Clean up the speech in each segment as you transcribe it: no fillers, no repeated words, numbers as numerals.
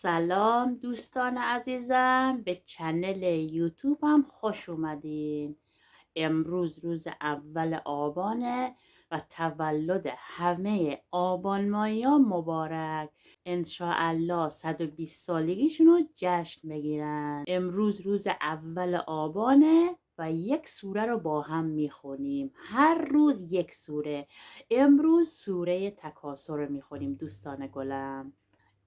سلام دوستان عزیزم، به چنل یوتیوب هم خوش اومدین. امروز روز اول آبانه و تولد همه آبان ماهیا مبارک. انشاءالله 120 سالگیشون رو جشن بگیرن. امروز روز اول آبانه و یک سوره رو با هم میخونیم. هر روز یک سوره. امروز سوره تکاثر رو میخونیم دوستان گلم.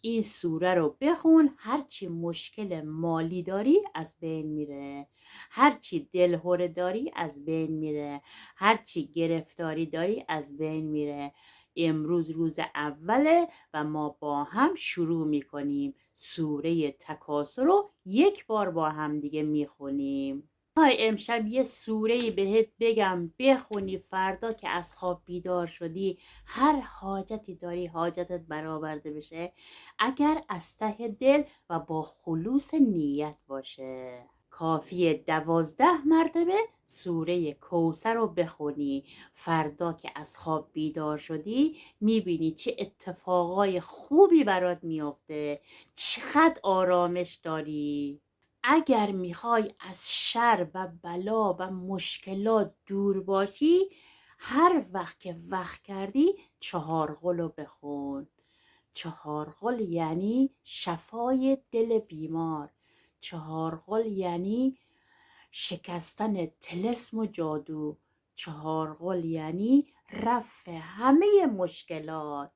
این سوره رو بخون، هرچی مشکل مالی داری از بین میره، هرچی دلهوره داری از بین میره، هرچی گرفتاری داری از بین میره. امروز روز اوله و ما با هم شروع میکنیم. سوره تکاثر رو یک بار با هم دیگه میخونیم. امشب یه سوره‌ای بهت بگم بخونی، فردا که از خواب بیدار شدی هر حاجتی داری حاجتت برآورده بشه، اگر از ته دل و با خلوص نیت باشه. کافیه 12 مرتبه سوره کوثر رو بخونی. فردا که از خواب بیدار شدی میبینی چه اتفاقای خوبی برات میافته، چقدر آرامش داری. اگر میخوای از شر و بلا و مشکلات دور باشی، هر وقت که وقت کردی 4 قل رو بخون. 4 قل یعنی شفای دل بیمار. 4 قل یعنی شکستن طلسم و جادو. 4 قل یعنی رفع همه مشکلات.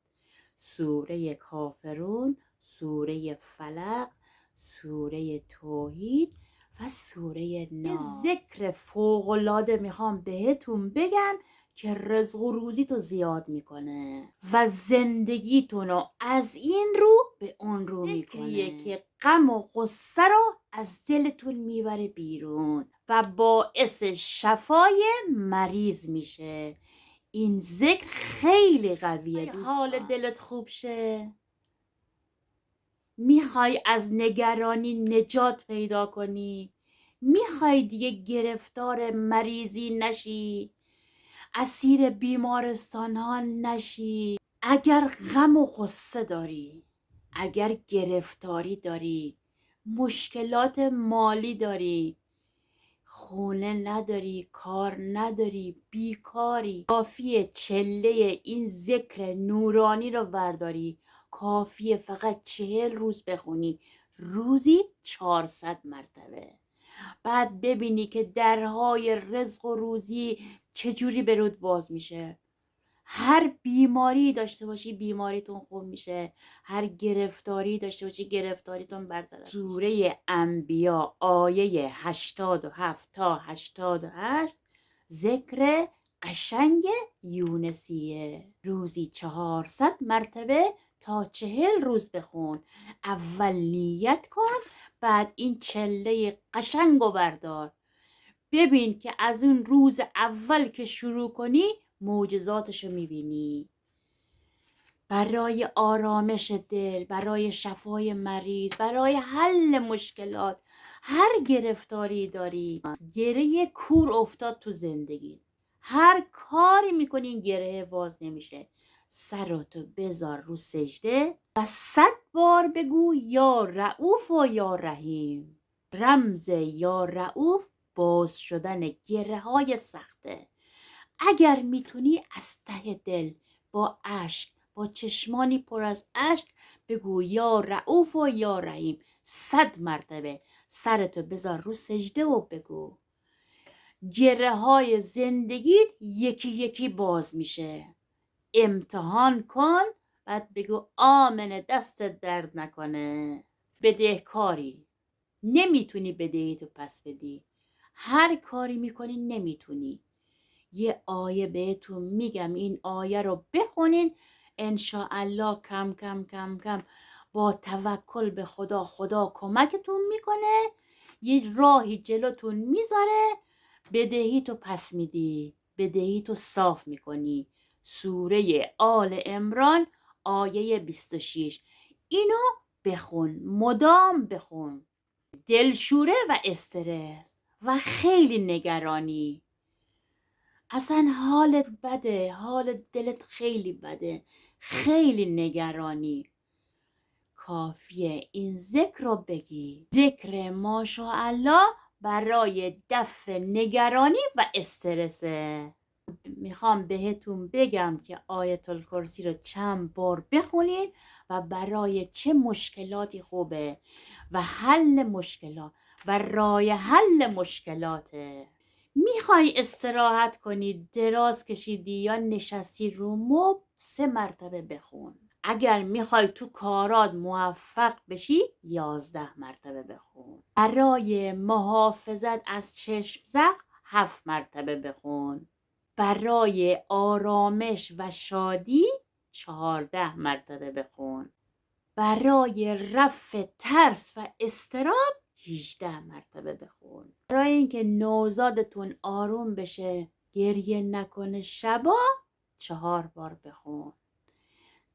سوره کافرون، سوره فلق، سوره توحید و سوره ناس. یه ذکر فوق‌العاده میخوام بهتون بگم که رزق و روزیتو زیاد میکنه و زندگیتونو از این رو به اون رو میکنه، که غم و غصه رو از دلتون میبره بیرون و باعث شفای مریض میشه. این ذکر خیلی قویه دوستان. حال دلت خوب شه؟ میخوای از نگرانی نجات پیدا کنی؟ میخوای دیگه گرفتار مریضی نشی؟ اسیر بیمارستان ها نشی؟ اگر غم و غصه داری، اگر گرفتاری داری، مشکلات مالی داری، خونه نداری، کار نداری، بیکاری، کافیه چله این ذکر نورانی رو ورداری. کافیه فقط 40 روز بخونی، روزی 400 مرتبه. بعد ببینی که درهای رزق و روزی چجوری برود باز میشه. هر بیماری داشته باشی بیماریتون خوب میشه، هر گرفتاری داشته باشی گرفتاریتون برطرف. سوره انبیا آیه 87 تا 88 ذکر قشنگ یونسیه. روزی 400 مرتبه تا 40 روز بخون. اول نیت کن، بعد این چله قشنگو بردار. ببین که از اون روز اول که شروع کنی معجزاتشو میبینی. برای آرامش دل، برای شفای مریض، برای حل مشکلات، هر گرفتاری داری، گره کور افتاد تو زندگی، هر کاری میکنی این گره باز نمیشه، سرتو بذار رو سجده و 100 بار بگو یا رؤوف و یا رحیم. رمز یا رؤوف باز شدن گره های سخته. اگر میتونی از ته دل با اشک، با چشمانی پر از اشک بگو یا رؤوف و یا رحیم 100 مرتبه. سرتو بذار رو سجده و بگو. گره های زندگیت یکی یکی باز میشه. امتحان کن، بعد بگو آمنه، دست درد نکنه. بدهکاری، نمیتونی بدهیتو پس بدی، هر کاری میکنی نمیتونی. یه آیه بهتون میگم، این آیه رو بخونین انشاءالله کم کم کم کم با توکل به خدا، خدا کمکتون میکنه، یه راهی جلوتون میذاره، بدهیتو پس میدی، بدهیتو صاف میکنی. سوره آل عمران آیه 26. اینو بخون، مدام بخون. دلشوره و استرس و خیلی نگرانی، اصلا حالت بده، حال دلت خیلی بده، خیلی نگرانی، کافیه این ذکر رو بگی. ذکر ماشاءالله برای دفع نگرانی و استرسه. میخوام بهتون بگم که آیت الکرسی رو چند بار بخونید و برای چه مشکلاتی خوبه و حل مشکلات و رای حل مشکلاته. میخوای استراحت کنی، دراز کشیدی یا نشستی رو مبل 3 مرتبه بخون. اگر میخوای تو کارات موفق بشی 11 مرتبه بخون. برای محافظت از چشم زخم 7 مرتبه بخون. برای آرامش و شادی 14 مرتبه بخون. برای رفع ترس و اضطراب 18 مرتبه بخون. برای اینکه نوزادتون آروم بشه، گریه نکنه شبا 4 بار بخون.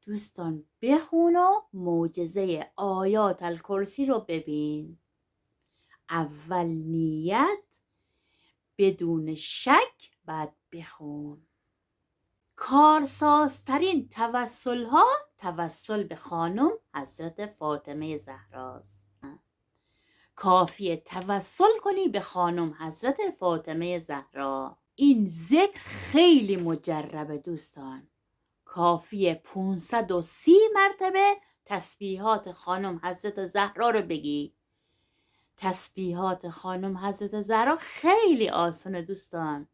دوستان بخون و معجزه آیات الکرسی رو ببین. اول نیت، بدون شک بعد بخون. کارسازترین توسل ها توسل به خانم حضرت فاطمه زهراست. کافیه توسل کنی به خانم حضرت فاطمه زهرا. این ذکر خیلی مجربه دوستان. کافیه 530 مرتبه تسبیحات خانم حضرت زهرا رو بگی. تسبیحات خانم حضرت زهرا خیلی آسانه دوستان.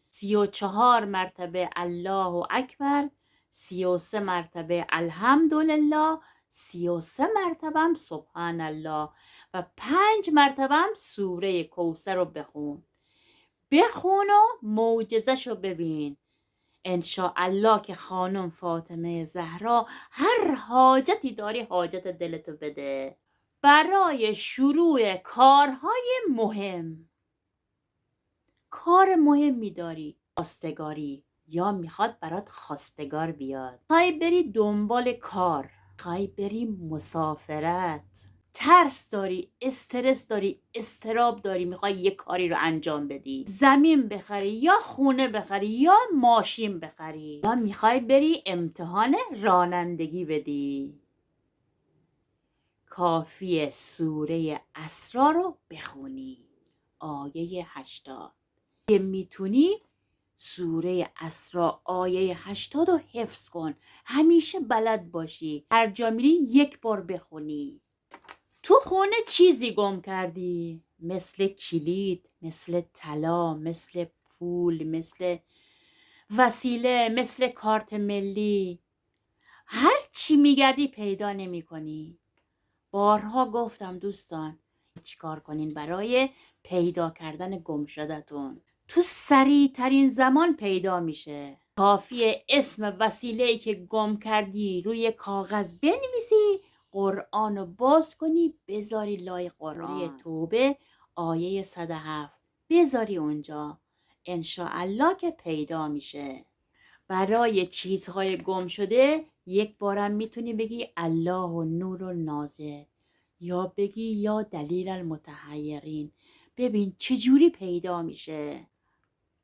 34 مرتبه الله اکبر، 33 مرتبه الحمدلله، 33 مرتبه هم سبحان الله و 5 مرتبه هم سوره کوثر رو بخون و معجزه‌شو ببین. انشاءالله که خانم فاطمه زهرا هر حاجتی داری حاجت دلتو بده. برای شروع کارهای مهم، کار مهمی داری، خواستگاری یا میخواد برات خواستگار بیاد، خواهی بری دنبال کار، خواهی بری مسافرت، ترس داری، استرس داری، استراب داری، میخوای یه کاری رو انجام بدی، زمین بخری یا خونه بخری یا ماشین بخری یا میخوای بری امتحان رانندگی بدی، کافیه سوره اسرا رو بخونی. آیه 80. میتونی سوره اسرا آیه 80 رو حفظ کن. همیشه بلد باشی. هر جا میری 1 بار بخونی. تو خونه چیزی گم کردی، مثل کلید، مثل طلا، مثل پول، مثل وسیله، مثل کارت ملی، هر چی میگردی پیدا نمی کنی. بارها گفتم دوستان چیکار کنین برای پیدا کردن گم شدتون. تو سریع ترین زمان پیدا میشه. کافیه اسم وسیله‌ای که گم کردی روی کاغذ بنویسی، قرآن رو باز کنی بذاری لای قرآن توبه آیه 107 بذاری اونجا، انشاءالله که پیدا میشه. برای چیزهای گم شده 1 بارم میتونی بگی الله نور الناظر یا بگی یا دلیل المتحیرین. ببین چجوری پیدا میشه.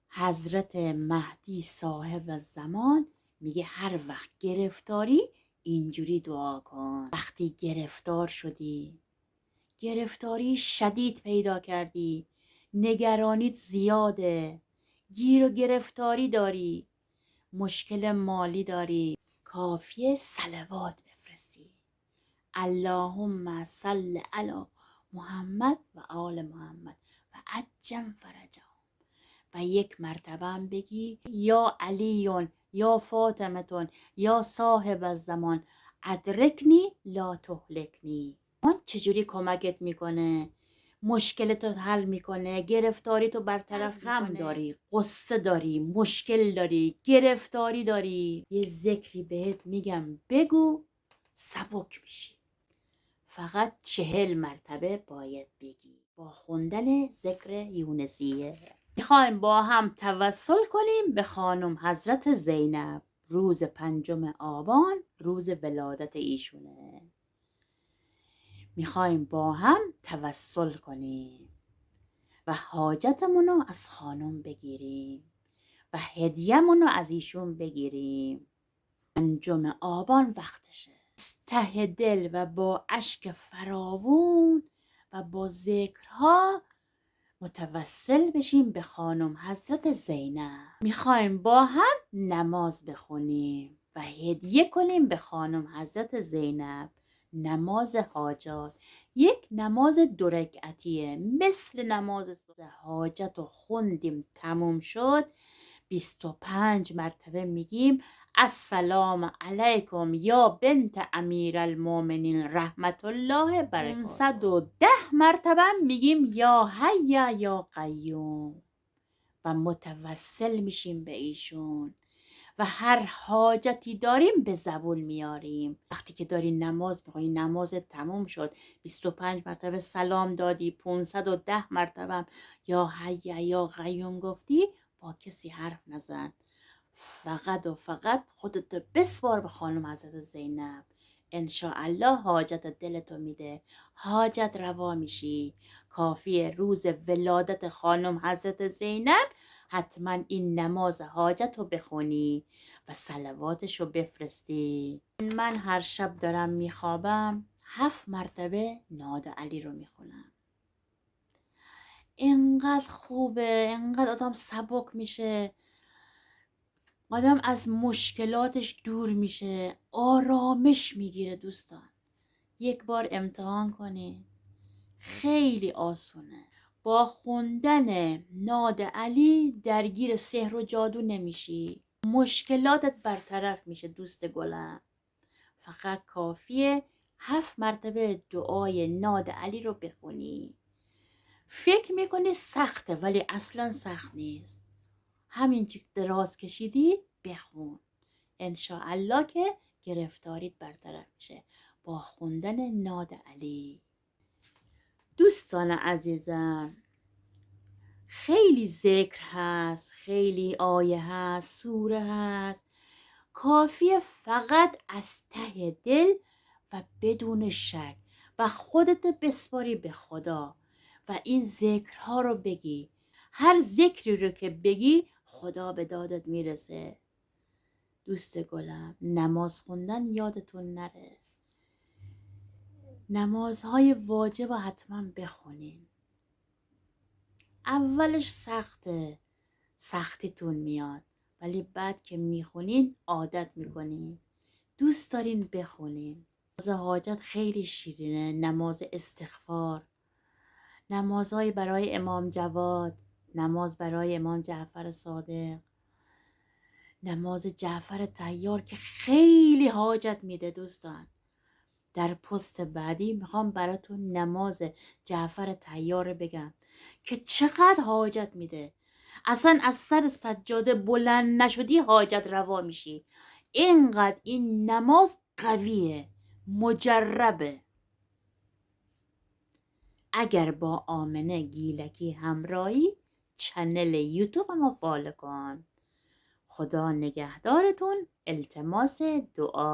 حضرت مهدی صاحب زمان میگه هر وقت گرفتاری اینجوری دعا کن. وقتی گرفتار شدی، گرفتاری شدید پیدا کردی، نگرانیت زیاده، گیر و گرفتاری داری، مشکل مالی داری، کافیه صلوات بفرستی. اللهم صل علی محمد و آل محمد و عجل فرجهم. و 1 مرتبه هم بگی یا علیون یا فاطمتون یا صاحب الزمان ادرکنی لا تهلکنی. اون چجوری کمکت میکنه؟ مشکلتو حل میکنه، گرفتاری تو برطرف غم داری، قصه داری، مشکل داری، گرفتاری داری، یه ذکری بهت میگم بگو سبک میشی. فقط 40 مرتبه باید بگی با خوندن ذکر یونسیه. میخوایم با هم توسل کنیم به خانم حضرت زینب. روز 5 آبان روز ولادت ایشونه. میخوایم با هم توسل کنیم و حاجتمونو از خانم بگیریم و هدیه‌مونو از ایشون بگیریم. 5 آبان وقتشه. از ته دل و با اشک فراوون و با ذکرها متوسل بشیم به خانم حضرت زینب. میخوایم با هم نماز بخونیم و هدیه کنیم به خانم حضرت زینب نماز حاجات. یک نماز 2 رکعتیه، مثل نماز حاجت رو خوندیم تموم شد 25 مرتبه میگیم السلام علیکم یا بنت امیرالمؤمنین رحمت الله برکاته. 510 مرتبه میگیم یا حی یا قیوم و متوسل میشیم به ایشون و هر حاجتی داریم به زبون میاریم. وقتی که داری نماز میخونی، نماز تموم شد 25 مرتبه سلام دادی، 510 مرتبه یا حی یا قیوم گفتی، با کسی حرف نزن، فقط و فقط خودتو بسپار به خانم حضرت زینب. انشاءالله حاجت دلتو میده، حاجت روا میشی. کافیه روز ولادت خانم حضرت زینب حتما این نماز حاجت رو بخونی و صلواتش رو بفرستی. من هر شب دارم میخوابم 7 مرتبه ناد علی رو میخونم. اینقدر خوبه، اینقدر آدم سبک میشه، آدم از مشکلاتش دور میشه، آرامش میگیره. دوستان یک بار امتحان کنی، خیلی آسونه. با خوندن ناد علی درگیر سحر و جادو نمیشی، مشکلاتت برطرف میشه. دوست گلم فقط کافیه 7 مرتبه دعای ناد علی رو بخونی. فکر میکنی سخته ولی اصلا سخت نیست. همین چی دراز کشیدی بخون، انشاءالله که گرفتاریت برطرف میشه با خوندن ناد علی. دوستان عزیزم خیلی ذکر هست، خیلی آیه هست، سوره هست، کافیه فقط از ته دل و بدون شک و خودت بسپاری به خدا و این ذکرها رو بگی. هر ذکری رو که بگی خدا به دادت میرسه. دوست گلم نماز خوندن یادتون نره، نمازهای واجب رو حتما بخونین. اولش سخته، سختیتون میاد، ولی بعد که میخونین عادت میکنین، دوست دارین بخونین. نماز حاجت خیلی شیرینه، نماز استغفار، نمازهای برای امام جواد، نماز برای امام جعفر صادق، نماز جعفر طیار که خیلی حاجت میده. دوستان در پست بعدی میخوام براتون نماز جعفر طیار بگم که چقدر حاجت میده. اصلا از سر سجاده بلند نشدی حاجت روا میشی، اینقدر این نماز قویه، مجربه. اگر با آمنه گیلکی همراهی چنل یوتیوب ما فالو کن. خدا نگهدارتون. التماس دعا.